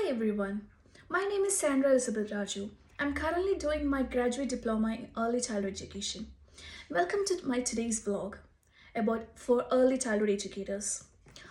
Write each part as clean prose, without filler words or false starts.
Hi everyone, my name is Sandra Elizabeth Raju. I'm currently doing my graduate diploma in early childhood education. Welcome to my today's vlog about for early childhood educators.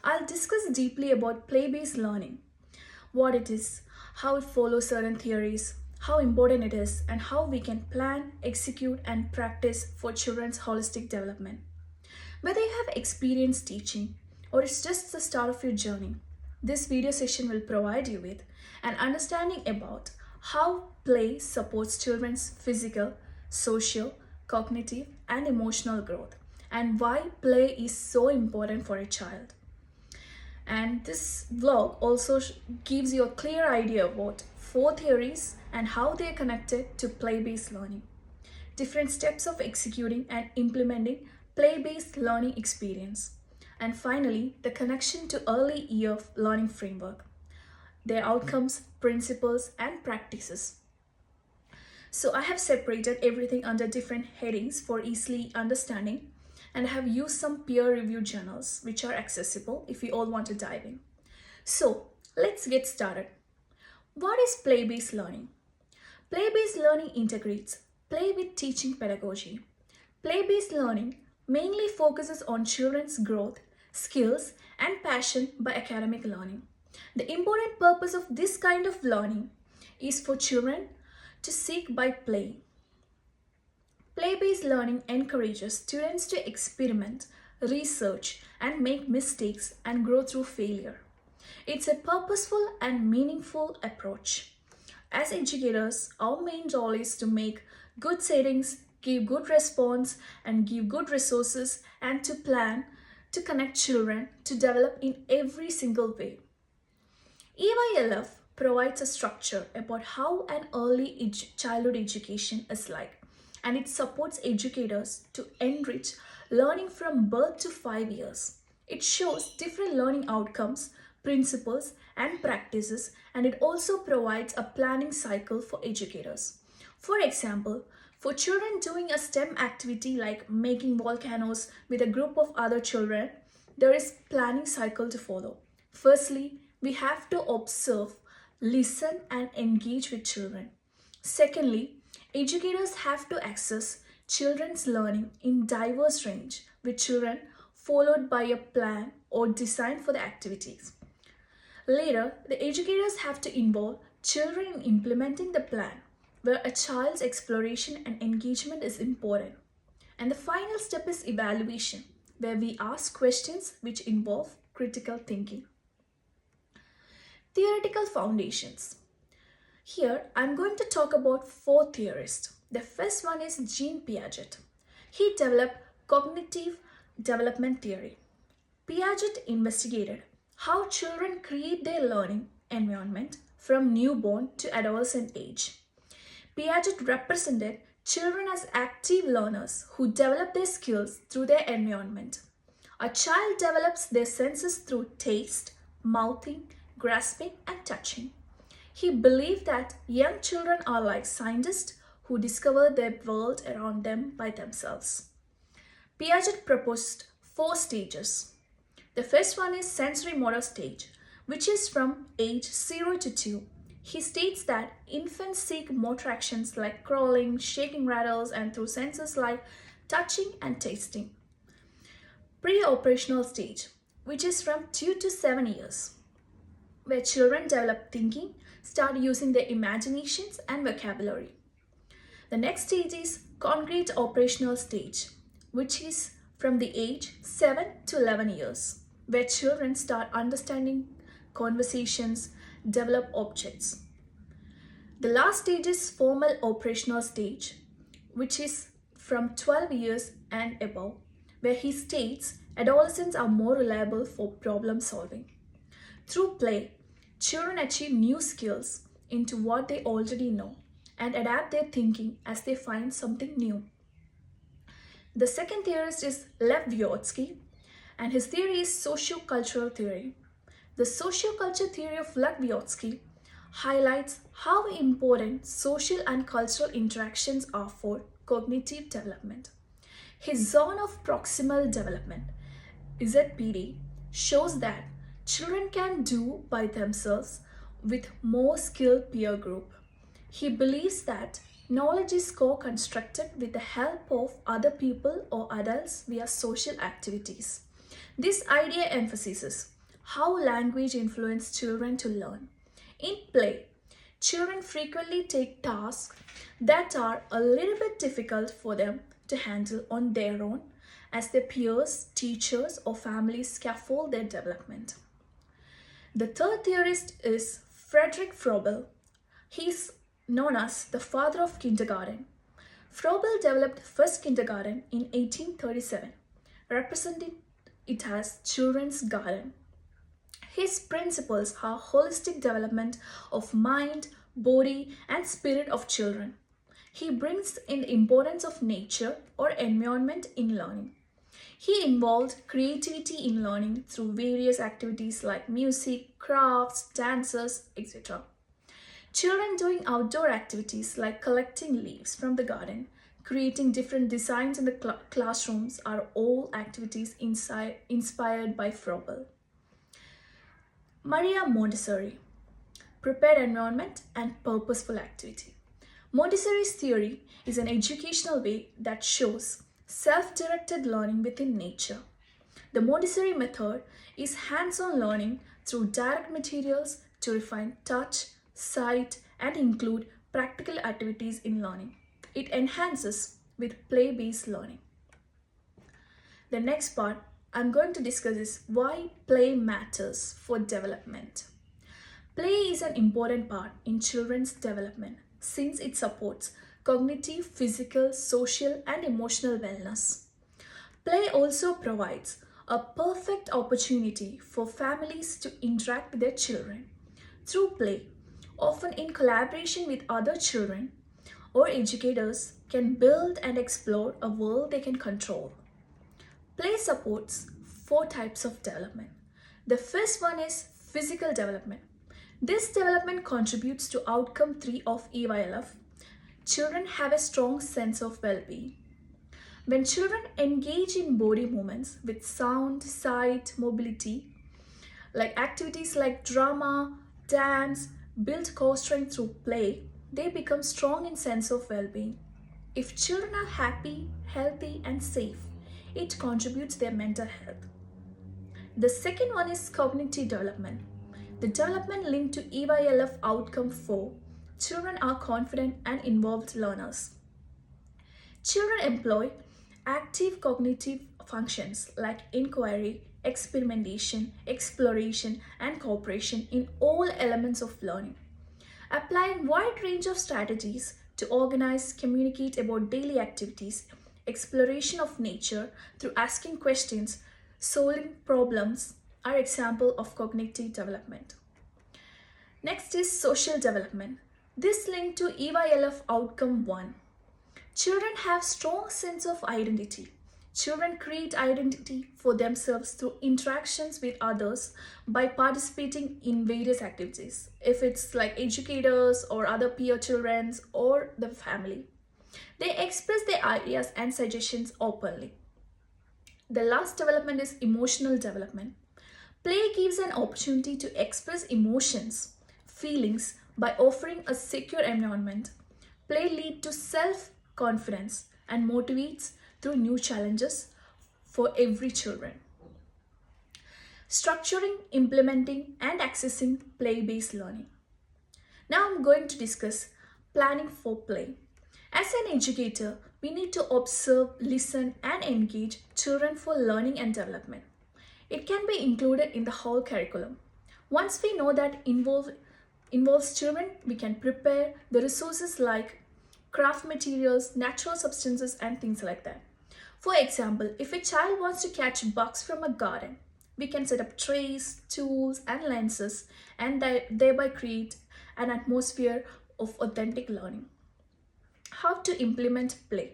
I'll discuss deeply about play-based learning, what it is, how it follows certain theories, how important it is, and how we can plan, execute, and practice for children's holistic development. Whether you have experience teaching or it's just the start of your journey, this video session will provide you with an understanding about how play supports children's physical, social, cognitive, and emotional growth, and why play is so important for a child. And this vlog also gives you a clear idea about four theories and how they are connected to play-based learning, different steps of executing and implementing play-based learning experience, and finally, the connection to early year learning framework, their outcomes, principles, and practices. So I have separated everything under different headings for easily understanding, and I have used some peer-reviewed journals which are accessible if you all want to dive in. So let's get started. What is play-based learning? Play-based learning integrates play with teaching pedagogy. Play-based learning mainly focuses on children's growth, skills, and passion by academic learning. The important purpose of this kind of learning is for children to seek by play. Play-based learning encourages students to experiment, research, and make mistakes and grow through failure. It's a purposeful and meaningful approach. As educators, our main role is to make good settings, give good response, and give good resources, and to plan to connect children to develop in every single way. EYLF provides a structure about how an early childhood education is like, and it supports educators to enrich learning from birth to 5 years. It shows different learning outcomes, principles, and practices, and it also provides a planning cycle for educators. For example, for children doing a STEM activity like making volcanoes with a group of other children, there is planning cycle to follow. Firstly, we have to observe, listen, and engage with children. Secondly, educators have to access children's learning in diverse range with children followed by a plan or design for the activities. Later, the educators have to involve children in implementing the plan, where a child's exploration and engagement is important. And the final step is evaluation, where we ask questions which involve critical thinking. Theoretical foundations. Here, I'm going to talk about four theorists. The first one is Jean Piaget. He developed cognitive development theory. Piaget investigated how children create their learning environment from newborn to adolescent age. Piaget represented children as active learners who develop their skills through their environment. A child develops their senses through taste, mouthing, grasping, and touching. He believed that young children are like scientists who discover their world around them by themselves. Piaget proposed four stages. The first one is sensory motor stage, which is from age 0 to 2. He states that infants seek motor actions like crawling, shaking rattles, and through senses like touching and tasting. Pre-operational stage, which is from 2 to 7 years, where children develop thinking, start using their imaginations and vocabulary. The next stage is concrete operational stage, which is from the age 7 to 11 years, where children start understanding conversations, develop objects. The last stage is formal operational stage, which is from 12 years and above, where he states adolescents are more reliable for problem solving. Through play, children achieve new skills into what they already know and adapt their thinking as they find something new. The second theorist is Lev Vygotsky, and his theory is socio-cultural theory. The socio-culture theory of Lev Vygotsky highlights how important social and cultural interactions are for cognitive development. His zone of proximal development, ZPD, shows that children can do by themselves with more skilled peer group. He believes that knowledge is co-constructed with the help of other people or adults via social activities. This idea emphasizes how language influences children to learn. In play, children frequently take tasks that are a little bit difficult for them to handle on their own as their peers, teachers, or families scaffold their development. The third theorist is Frederick Froebel. He is known as the father of kindergarten. Froebel developed first kindergarten in 1837, representing it as children's garden. His principles are holistic development of mind, body, and spirit of children. He brings in the importance of nature or environment in learning. He involved creativity in learning through various activities like music, crafts, dances, etc. Children doing outdoor activities like collecting leaves from the garden, creating different designs in the classrooms are all activities inspired by Froebel. Maria Montessori, prepared environment and purposeful activity. Montessori's theory is an educational way that shows self-directed learning within nature. The Montessori method is hands-on learning through direct materials to refine touch, sight, and include practical activities in learning. It enhances with play-based learning. The next part I'm going to discuss is why play matters for development. Play is an important part in children's development since it supports cognitive, physical, social, and emotional wellness. Play also provides a perfect opportunity for families to interact with their children. Through play, often in collaboration with other children or educators, can build and explore a world they can control. Play supports four types of development. The first one is physical development. This development contributes to outcome 3 of EYLF. Children have a strong sense of well-being. When children engage in body movements with sound, sight, mobility, like activities like drama, dance, build core strength through play, they become strong in sense of well-being. If children are happy, healthy, and safe, it contributes their mental health. The second one is cognitive development. The development linked to EYLF outcome 4. Children are confident and involved learners. Children employ active cognitive functions like inquiry, experimentation, exploration, and cooperation in all elements of learning. Applying wide range of strategies to organize, communicate about daily activities, exploration of nature through asking questions, solving problems are example of cognitive development. Next is social development. This linked to EYLF outcome 1. Children have strong sense of identity. Children create identity for themselves through interactions with others by participating in various activities. If it's like educators or other peer children or the family, they express their ideas and suggestions openly. The last development is emotional development. Play gives an opportunity to express emotions, feelings by offering a secure environment. Play leads to self-confidence and motivates through new challenges for every children. Structuring, implementing, and accessing play-based learning. Now I'm going to discuss planning for play. As an educator, we need to observe, listen, and engage children for learning and development. It can be included in the whole curriculum. Once we know that involves children, we can prepare the resources like craft materials, natural substances, and things like that. For example, if a child wants to catch bugs from a garden, we can set up trays, tools, and lenses and thereby create an atmosphere of authentic learning. How to implement play.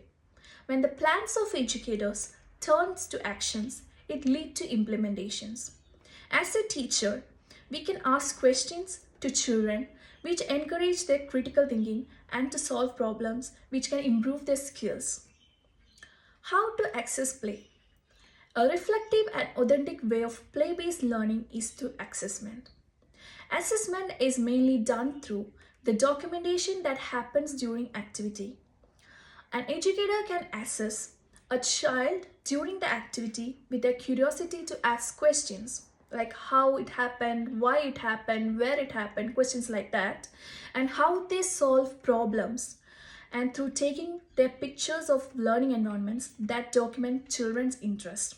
When the plans of educators turns to actions, it leads to implementations. As a teacher, we can ask questions to children which encourage their critical thinking and to solve problems which can improve their skills. How to access play. A reflective and authentic way of play-based learning is through assessment. Assessment is mainly done through the documentation that happens during activity. An educator can assess a child during the activity with a curiosity to ask questions like how it happened, why it happened, where it happened, questions like that, and how they solve problems. And through taking their pictures of learning environments that document children's interest.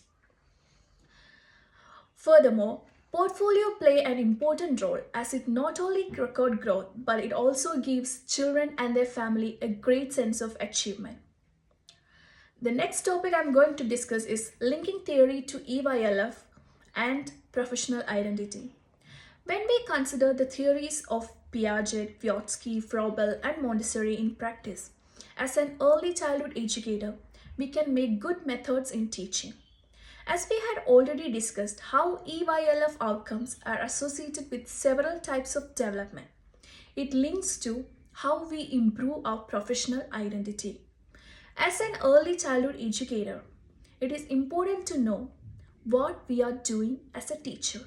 Furthermore, portfolio play an important role as it not only record growth but it also gives children and their family a great sense of achievement. The next topic I'm going to discuss is linking theory to EYLF and professional identity. When we consider the theories of Piaget, Vygotsky, Froebel, and Montessori in practice, as an early childhood educator, we can make good methods in teaching. As we had already discussed how EYLF outcomes are associated with several types of development, it links to how we improve our professional identity. As an early childhood educator, it is important to know what we are doing as a teacher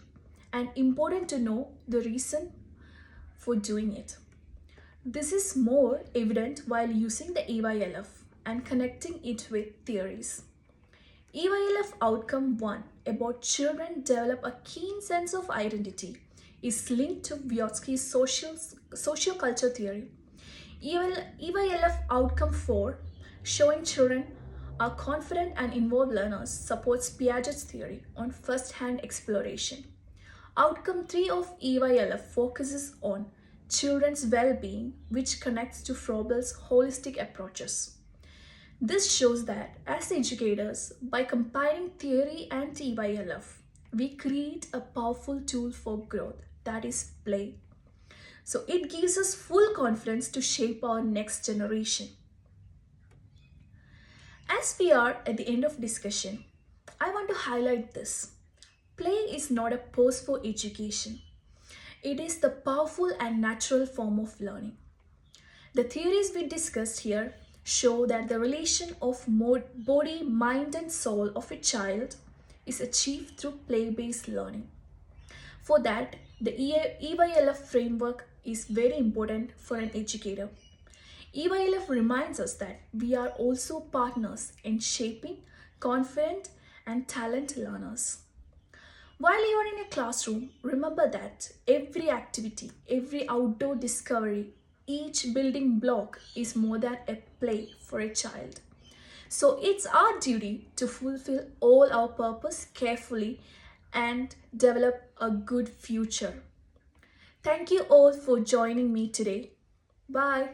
and important to know the reason for doing it. This is more evident while using the EYLF and connecting it with theories. EYLF outcome 1 about children develop a keen sense of identity is linked to Vygotsky's socioculture theory. EYLF outcome 4 showing children are confident and involved learners supports Piaget's theory on first-hand exploration. Outcome 3 of EYLF focuses on children's well-being, which connects to Froebel's holistic approaches. This shows that as educators, by combining theory and EYLF, we create a powerful tool for growth, that is play. So it gives us full confidence to shape our next generation. As we are at the end of discussion, I want to highlight this. Play is not a pose for education. It is the powerful and natural form of learning. The theories we discussed here show that the relation of body, mind, and soul of a child is achieved through play-based learning. For that, the EYLF framework is very important for an educator. EYLF reminds us that we are also partners in shaping confident and talented learners. While you are in a classroom, remember that every activity, every outdoor discovery, each building block is more than a play for a child. So it's our duty to fulfill all our purpose carefully and develop a good future. Thank you all for joining me today. Bye.